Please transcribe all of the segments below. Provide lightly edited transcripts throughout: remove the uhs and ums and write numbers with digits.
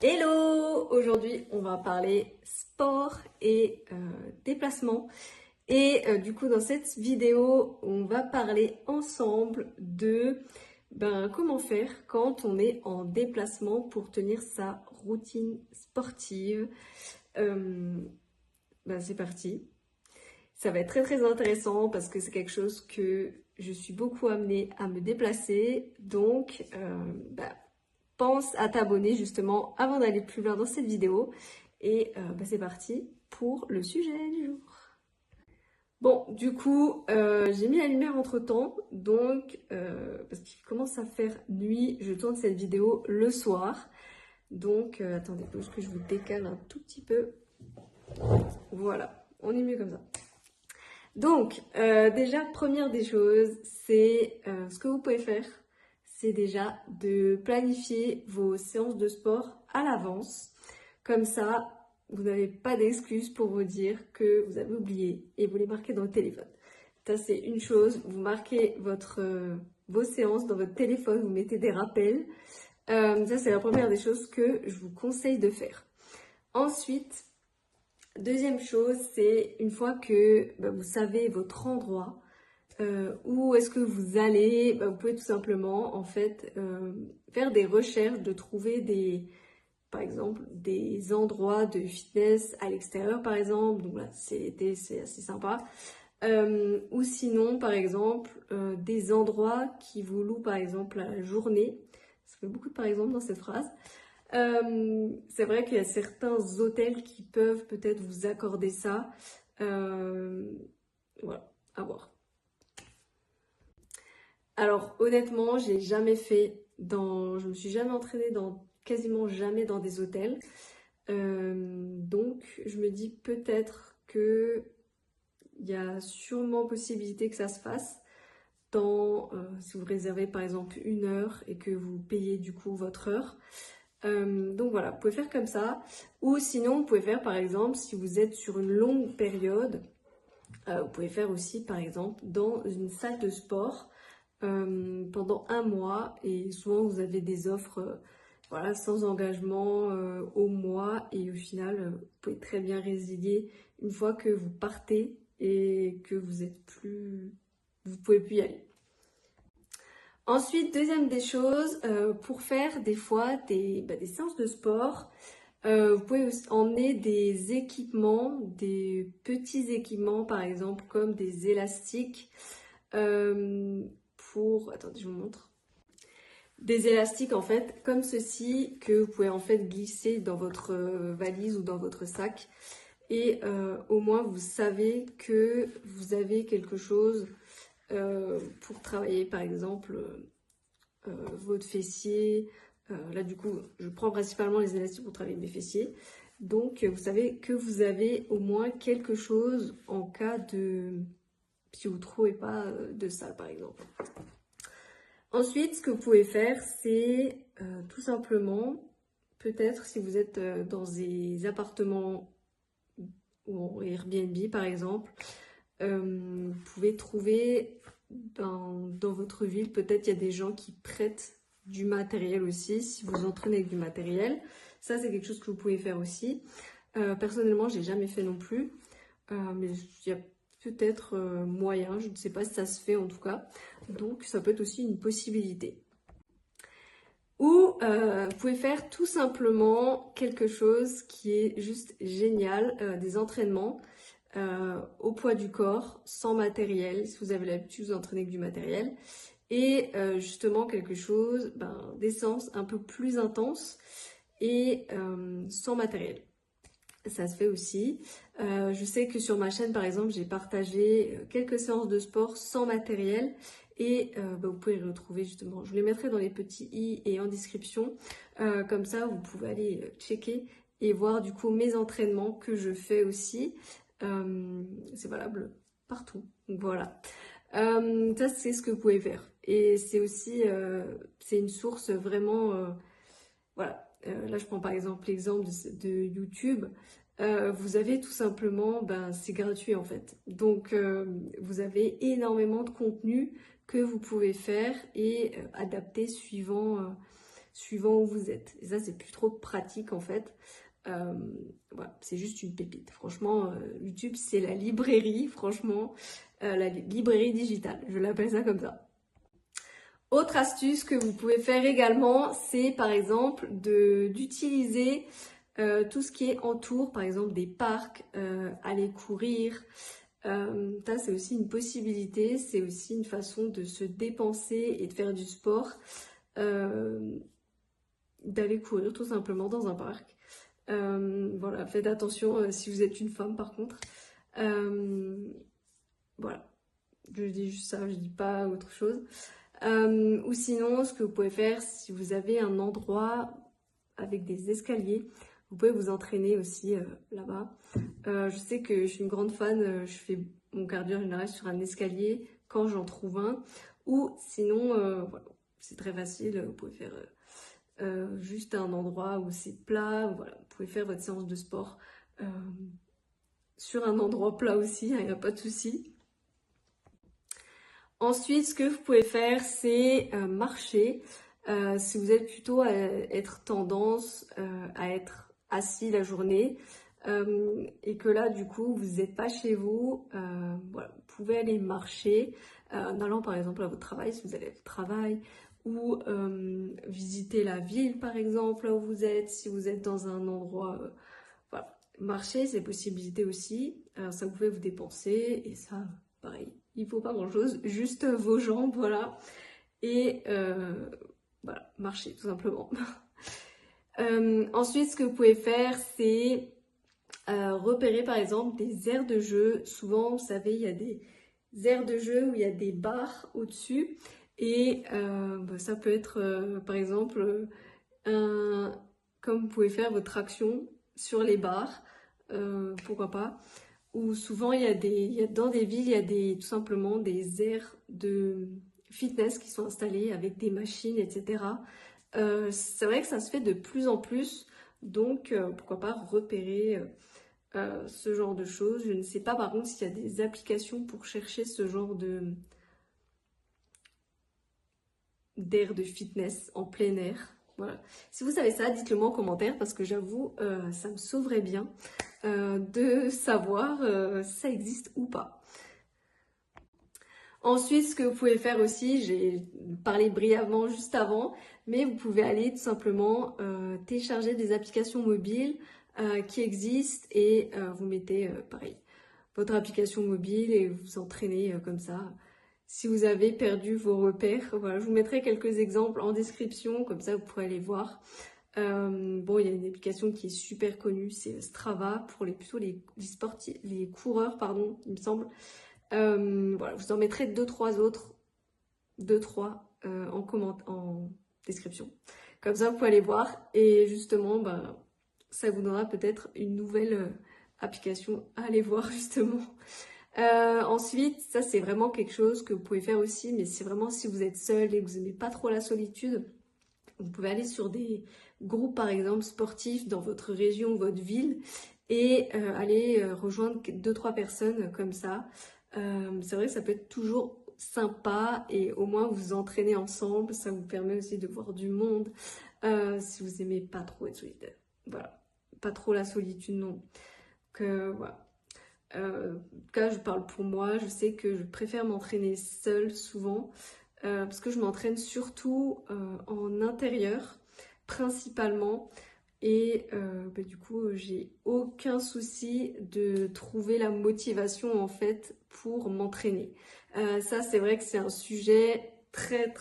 Hello! Aujourd'hui, on va parler sport et déplacement. Et du coup, dans cette vidéo, on va parler ensemble de comment faire quand on est en déplacement pour tenir sa routine sportive. C'est parti. Ça va être très très intéressant parce que c'est quelque chose que je suis beaucoup amenée à me déplacer. Donc, pense à t'abonner justement avant d'aller plus loin dans cette vidéo. Et c'est parti pour le sujet du jour. Bon, du coup, j'ai mis la lumière entre temps, donc parce qu'il commence à faire nuit, je tourne cette vidéo le soir. Donc, attendez, juste que je vous décale un tout petit peu. Voilà, on est mieux comme ça. Donc, déjà, première des choses, c'est ce que vous pouvez faire, c'est déjà de planifier vos séances de sport à l'avance. Comme ça, vous n'avez pas d'excuses pour vous dire que vous avez oublié et vous les marquez dans le téléphone. Ça, c'est une chose, vous marquez vos séances dans votre téléphone, vous mettez des rappels. Ça, c'est la première des choses que je vous conseille de faire. Ensuite, deuxième chose, c'est une fois que vous savez votre endroit, où est-ce que vous allez, vous pouvez tout simplement en fait faire des recherches, de trouver par exemple des endroits de fitness à l'extérieur par exemple. Donc là, c'est l'été, c'est assez sympa. Ou sinon, par exemple, des endroits qui vous louent par exemple la journée. Ça fait beaucoup de par exemple dans cette phrase. C'est vrai qu'il y a certains hôtels qui peuvent peut-être vous accorder ça. Voilà, à voir. Alors honnêtement, je me suis jamais entraînée quasiment jamais dans des hôtels. Donc je me dis peut-être que il y a sûrement possibilité que ça se fasse si vous réservez par exemple une heure et que vous payez du coup votre heure. Donc voilà, vous pouvez faire comme ça. Ou sinon, vous pouvez faire par exemple, si vous êtes sur une longue période, vous pouvez faire aussi par exemple dans une salle de sport pendant un mois. Et souvent, vous avez des offres voilà, sans engagement au mois. Et au final, vous pouvez très bien résilier une fois que vous partez et que vous pouvez plus y aller. Ensuite, deuxième des choses, pour faire des fois des séances de sport, vous pouvez aussi emmener des équipements, des petits équipements par exemple comme des élastiques attendez, je vous montre. Des élastiques en fait comme ceci que vous pouvez en fait glisser dans votre valise ou dans votre sac et au moins vous savez que vous avez quelque chose pour travailler par exemple votre fessier. Là du coup je prends principalement les élastiques pour travailler mes fessiers. Donc vous savez que vous avez au moins quelque chose en cas de si vous ne trouvez pas de salle par exemple. Ensuite, ce que vous pouvez faire, c'est tout simplement, peut-être si vous êtes dans des appartements ou en Airbnb par exemple, vous pouvez trouver dans votre ville, peut-être il y a des gens qui prêtent du matériel aussi, si vous entraînez avec du matériel. Ça, c'est quelque chose que vous pouvez faire aussi. Personnellement, j'ai jamais fait non plus, mais il y a peut-être moyen, je ne sais pas si ça se fait en tout cas. Donc, ça peut être aussi une possibilité. Ou vous pouvez faire tout simplement quelque chose qui est juste génial, des entraînements au poids du corps, sans matériel, si vous avez l'habitude de vous entraîner avec du matériel. Et justement quelque chose, des séances un peu plus intenses et sans matériel. Ça se fait aussi. Je sais que sur ma chaîne, par exemple, j'ai partagé quelques séances de sport sans matériel et vous pouvez les retrouver justement. Je les mettrai dans les petits i et en description. Comme ça, vous pouvez aller checker et voir du coup mes entraînements que je fais aussi. C'est valable partout. Donc voilà. Ça, c'est ce que vous pouvez faire. Et c'est aussi, c'est une source vraiment, voilà. Là, je prends par exemple l'exemple de YouTube. Vous avez tout simplement, c'est gratuit en fait. Donc, vous avez énormément de contenu que vous pouvez faire et adapter suivant où vous êtes. Et ça, c'est plus trop pratique en fait. Voilà, c'est juste une pépite. Franchement, YouTube, c'est la librairie, franchement, la librairie digitale. Je l'appelle ça comme ça. Autre astuce que vous pouvez faire également, c'est par exemple d'utiliser tout ce qui est entour, par exemple des parcs, aller courir. Ça, c'est aussi une possibilité, c'est aussi une façon de se dépenser et de faire du sport, d'aller courir tout simplement dans un parc. Voilà, faites attention si vous êtes une femme par contre. Voilà, je dis juste ça, je dis pas autre chose. Ou sinon, ce que vous pouvez faire, si vous avez un endroit avec des escaliers, vous pouvez vous entraîner aussi là-bas. Je sais que je suis une grande fan, je fais mon cardio en général sur un escalier quand j'en trouve un. Ou sinon, voilà, c'est très facile, vous pouvez faire juste un endroit où c'est plat. Voilà, vous pouvez faire votre séance de sport sur un endroit plat aussi, il n'y a pas de souci. Ensuite, ce que vous pouvez faire, c'est marcher. Si vous êtes plutôt à être tendance à être assis la journée et que là, du coup, vous n'êtes pas chez vous, voilà, vous pouvez aller marcher en allant par exemple à votre travail, si vous allez à votre travail, ou visiter la ville par exemple, là où vous êtes, si vous êtes dans un endroit... voilà. Marcher, c'est possibilité aussi. Ça vous fait vous dépenser et ça, pareil, il faut pas grand-chose, juste vos jambes, voilà. Et voilà, marcher tout simplement. Ensuite, ce que vous pouvez faire, c'est repérer par exemple des aires de jeu. Souvent, vous savez, il y a des aires de jeu où il y a des barres au-dessus. Et ça peut être par exemple comme vous pouvez faire votre action sur les barres, pourquoi pas. Ou souvent dans des villes, il y a tout simplement des aires de fitness qui sont installées avec des machines, etc. C'est vrai que ça se fait de plus en plus, donc pourquoi pas repérer ce genre de choses. Je ne sais pas par contre s'il y a des applications pour chercher ce genre d'air de fitness en plein air. Voilà. Si vous savez ça, dites-le moi en commentaire parce que j'avoue, ça me sauverait bien de savoir si ça existe ou pas. Ensuite, ce que vous pouvez faire aussi, j'ai parlé brièvement juste avant, mais vous pouvez aller tout simplement télécharger des applications mobiles qui existent et vous mettez, pareil, votre application mobile et vous entraînez comme ça. Si vous avez perdu vos repères, voilà, je vous mettrai quelques exemples en description, comme ça vous pourrez aller voir. Bon, il y a une application qui est super connue, c'est Strava pour plutôt les sportifs, les coureurs, pardon, il me semble. Voilà, je vous en mettrai deux, trois en description. Comme ça, vous pouvez aller voir et justement, ça vous donnera peut-être une nouvelle application à aller voir justement. Ensuite, ça c'est vraiment quelque chose que vous pouvez faire aussi, mais c'est vraiment si vous êtes seul et que vous n'aimez pas trop la solitude, vous pouvez aller sur des groupes par exemple sportifs dans votre région, votre ville et aller rejoindre 2-3 personnes comme ça. C'est vrai que ça peut être toujours sympa et au moins vous entraînez ensemble, ça vous permet aussi de voir du monde si vous aimez pas trop être solitaire. Voilà, pas trop la solitude non. Donc voilà. En tout cas, je parle pour moi, je sais que je préfère m'entraîner seule souvent parce que je m'entraîne surtout en intérieur principalement et du coup j'ai aucun souci de trouver la motivation en fait pour m'entraîner. Ça c'est vrai que c'est un sujet très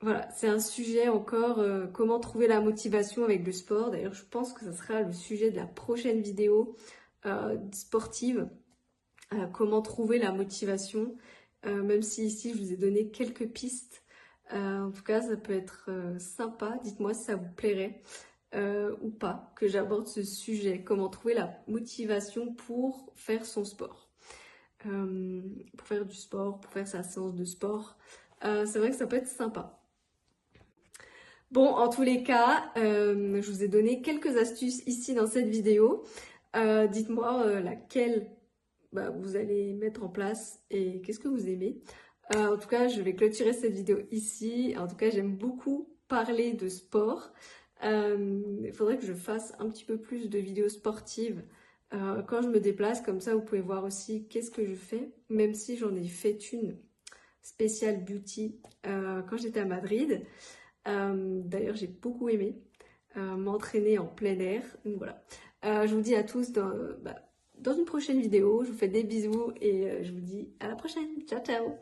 voilà, c'est un sujet encore, comment trouver la motivation avec le sport. D'ailleurs, je pense que ce sera le sujet de la prochaine vidéo sportive. Comment trouver la motivation. Même si ici, je vous ai donné quelques pistes. En tout cas, ça peut être sympa. Dites-moi si ça vous plairait ou pas que j'aborde ce sujet. Comment trouver la motivation pour faire son sport. Pour faire du sport, pour faire sa séance de sport. C'est vrai que ça peut être sympa. Bon, en tous les cas, je vous ai donné quelques astuces ici dans cette vidéo. Dites-moi laquelle vous allez mettre en place et qu'est-ce que vous aimez. En tout cas, je vais clôturer cette vidéo ici. En tout cas, j'aime beaucoup parler de sport. Il faudrait que je fasse un petit peu plus de vidéos sportives quand je me déplace. Comme ça, vous pouvez voir aussi qu'est-ce que je fais. Même si j'en ai fait une spéciale beauty quand j'étais à Madrid. D'ailleurs, j'ai beaucoup aimé m'entraîner en plein air. Donc voilà. Je vous dis à tous dans une prochaine vidéo. Je vous fais des bisous et je vous dis à la prochaine. Ciao, ciao!